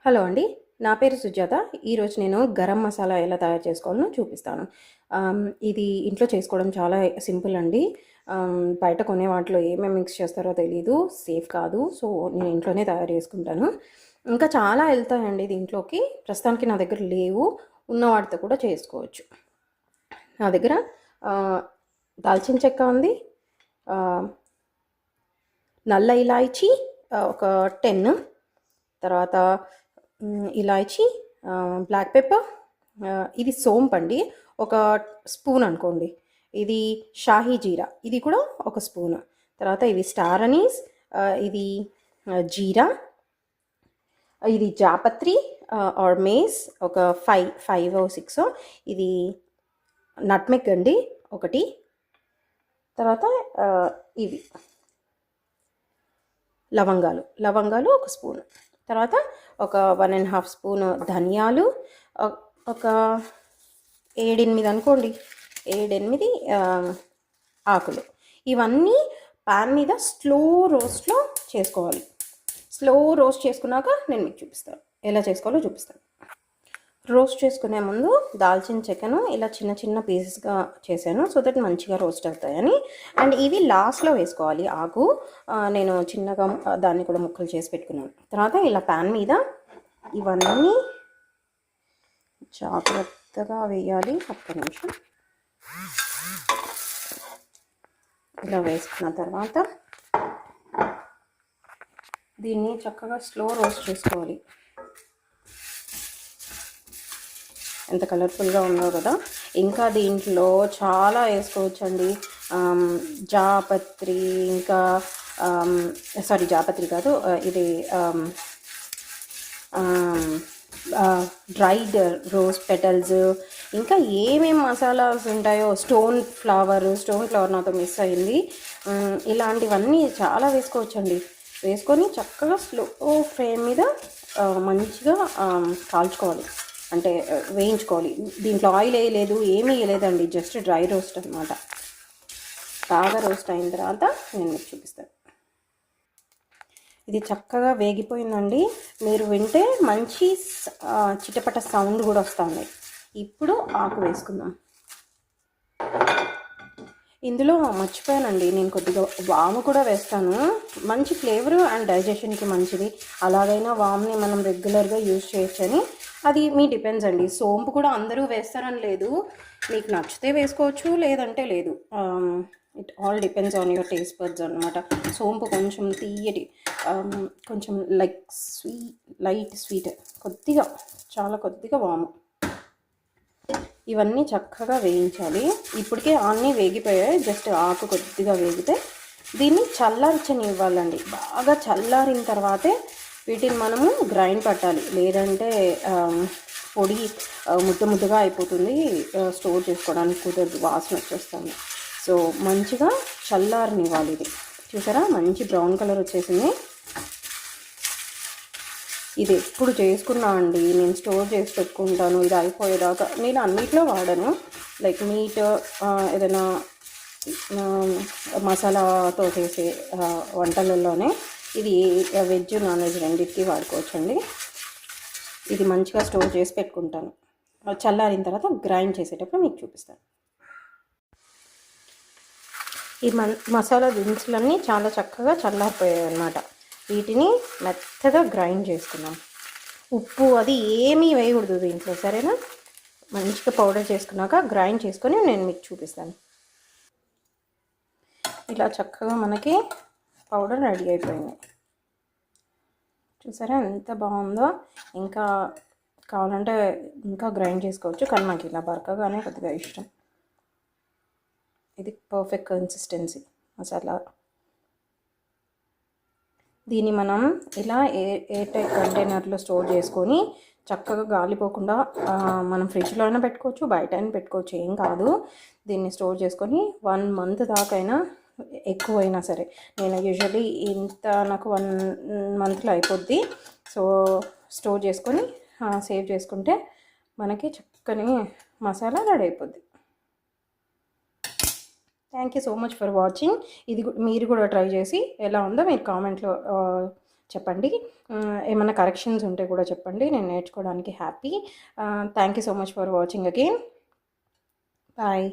Hello అండి. నా పేరు సుజాత. ఈరోజు నేను గరం మసాలా ఎలా తయారు చేసుకోవాలో చూపిస్తాను. ఇది ఇంట్లో చేసుకోవడం చాలా సింపుల్ అండి. బయట కొనే వాటిలో ఏమేమి మిక్స్ చేస్తారో తెలీదు. సేఫ్ కాదు. సో, నేను ఇంట్లోనే తయారు చేసుకుంటాను. ఇంకా చాలా వెళ్తాయండి దీంట్లోకి. ప్రస్తుతానికి నా దగ్గర లేవు. ఉన్న వాటితో కూడా చేసుకోవచ్చు. నా దగ్గర దాల్చిన చెక్క ఉంది. నల్ల ఇలాయచీ ఒక 10, తర్వాత ఇలాయచీ, బ్లాక్ పెప్పర్, ఇది సోంపు అండి ఒక స్పూన్ అనుకోండి. ఇది షాహీ జీరా, ఇది కూడా ఒక స్పూన్. తర్వాత ఇవి స్టార్ అనీస్, ఇది జీరా, ఇది జాపత్రి ఆర్ మేస్ ఒక 5 or 6. ఇది నట్మెగ్ అండి ఒకటి. తర్వాత ఇవి లవంగాలు ఒక స్పూన్. తర్వాత ఒక 1.5 స్పూన్ ధనియాలు, ఒక 7-8 అనుకోండి, 7-8 ఆకులు. ఇవన్నీ పాన్ మీద స్లో రోస్ట్లో చేసుకోవాలి. స్లో రోస్ట్ చేసుకున్నాక నేను మీకు చూపిస్తాను ఎలా చేసుకోవాలో చూపిస్తాను. రోస్ట్ చేసుకునే ముందు దాల్చిన చెక్కను ఇలా చిన్న చిన్న పీసెస్గా చేశాను, సో దట్ మంచిగా రోస్ట్ అవుతాయని. అండ్ ఇవి లాస్ట్లో వేసుకోవాలి. ఆకు నేను చిన్నగా దాన్ని కూడా ముక్కలు చేసి పెట్టుకున్నాను. తర్వాత ఇలా ప్యాన్ మీద ఇవన్నీ జాగ్రత్తగా వేయాలి. ఒక్క నిమిషం. ఇలా వేసుకున్న తర్వాత దీన్ని చక్కగా స్లో రోస్ట్ చేసుకోవాలి. ఎంత కలర్ఫుల్గా ఉందో కదా. ఇంకా దీంట్లో చాలా వేసుకోవచ్చండి. జాపత్రి, ఇంకా జాపత్రి కాదు, ఇది డ్రైడ్ రోజ్ పెటల్స్, ఇంకా ఏమేమి మసాలాస్ ఉంటాయో, స్టోన్ ఫ్లవర్ నాతో మిస్ అయింది. ఇలాంటివన్నీ చాలా వేసుకోవచ్చండి. వేసుకొని చక్కగా స్లో ఫ్లేమ్ మీద మంచిగా కాల్చుకోవాలి, అంటే వేయించుకోవాలి. దీంట్లో ఆయిల్ వేయలేదు, ఏమీ వేయలేదండి, జస్ట్ డ్రై రోస్ట్ అనమాట. బాగా రోస్ట్ అయిన తర్వాత నేను మీకు చూపిస్తాను. ఇది చక్కగా వేగిపోయిందండి. మీరు వింటే మంచి చిటపట సౌండ్ కూడా వస్తుంది. ఇప్పుడు ఆకు వేసుకుందాం. ఇందులో మర్చిపోయానండి, నేను కొద్దిగా వాము కూడా వేస్తాను. మంచి ఫ్లేవరు అండ్ డైజెషన్కి మంచిది. అలాగైనా వామ్ని మనం రెగ్యులర్గా యూజ్ చేయొచ్చని. అది మీ డిపెండ్స్ అండి. సోంపు కూడా అందరూ వేస్తారని లేదు. మీకు నచ్చితే వేసుకోవచ్చు, లేదంటే లేదు. It all depends on your taste buds అనమాట. సోంపు కొంచెం తీయటి, కొంచెం లైట్ స్వీట్, కొద్దిగా, చాలా కొద్దిగా వాము. ఇవన్నీ చక్కగా వేయించాలి. ఇప్పటికే అన్నీ వేగిపోయాయి, జస్ట్ ఆకు కొద్దిగా వేగితే దీన్ని చల్లారించనివ్వాలండి. బాగా చల్లారిన తర్వాతే వీటిని మనము గ్రైండ్ పట్టాలి, లేదంటే పొడి ముద్దగా అయిపోతుంది, స్టోర్ చేసుకోవడానికి కుదరదు, వాసన వచ్చేస్తుంది. సో మంచిగా చల్లారనివ్వాలి. ఇది చూసారా, మంచి బ్రౌన్ కలర్ వచ్చేసింది. ఇది ఎప్పుడు చేసుకున్నా అండి, నేను స్టోర్ చేసి పెట్టుకుంటాను. ఇది అయిపోయేదాకా నేను అన్నిట్లో వాడను. లైక్ మీట్, ఏదైనా మసాలాతో చేసే వంటలలోనే ఇది వెజ్ నాన్ వెజ్ రెండింటికి వాడుకోవచ్చండి. ఇది మంచిగా స్టోర్ చేసి పెట్టుకుంటాను. చల్లారిన తర్వాత గ్రైండ్ చేసేటప్పుడు మీకు చూపిస్తాను. ఈ మసాలా దినుసులన్నీ చాలా చక్కగా చల్లారిపోయాయి అన్నమాట. వీటిని మెత్తగా గ్రైండ్ చేసుకున్నాం. ఉప్పు అది ఏమీ వేయకూడదు దీంట్లో, సరేనా. మంచిగా పౌడర్ చేసుకున్నాక గ్రైండ్ చేసుకొని నేను మీకు చూపిస్తాను. ఇలా చక్కగా మనకి పౌడర్ రెడీ అయిపోయింది. చూసారా ఎంత బాగుందో. ఇంకా కావాలంటే ఇంకా గ్రైండ్ చేసుకోవచ్చు, కానీ నాకు ఇలా బరకగానే కొద్దిగా ఇష్టం. ఇది పర్ఫెక్ట్ కన్సిస్టెన్సీ మసాలా. దీన్ని మనం ఇలా ఎయిర్ టైట్ కంటైనర్లో స్టోర్ చేసుకొని చక్కగా గాలిపోకుండా మనం ఫ్రిడ్జ్లో అయినా పెట్టుకోవచ్చు, బయట అయినా పెట్టుకోవచ్చు, ఏం కాదు. దీన్ని స్టోర్ చేసుకొని 1 month దాకైనా, ఎక్కువైనా సరే. నేను యూజువల్లీ నాకు 1 monthలో అయిపోద్ది. సో స్టోర్ చేసుకొని సేవ్ చేసుకుంటే మనకి చక్కని మసాలా రెడీ అయిపోద్ది. Thank you so much for watching. ఇది మీరు కూడా ట్రై చేసి ఎలా ఉందో మీరు కామెంట్లో చెప్పండి. ఏమన్నా కరెక్షన్స్ ఉంటే కూడా చెప్పండి, నేను నేర్చుకోవడానికి happy. Thank you so much for watching again. Bye.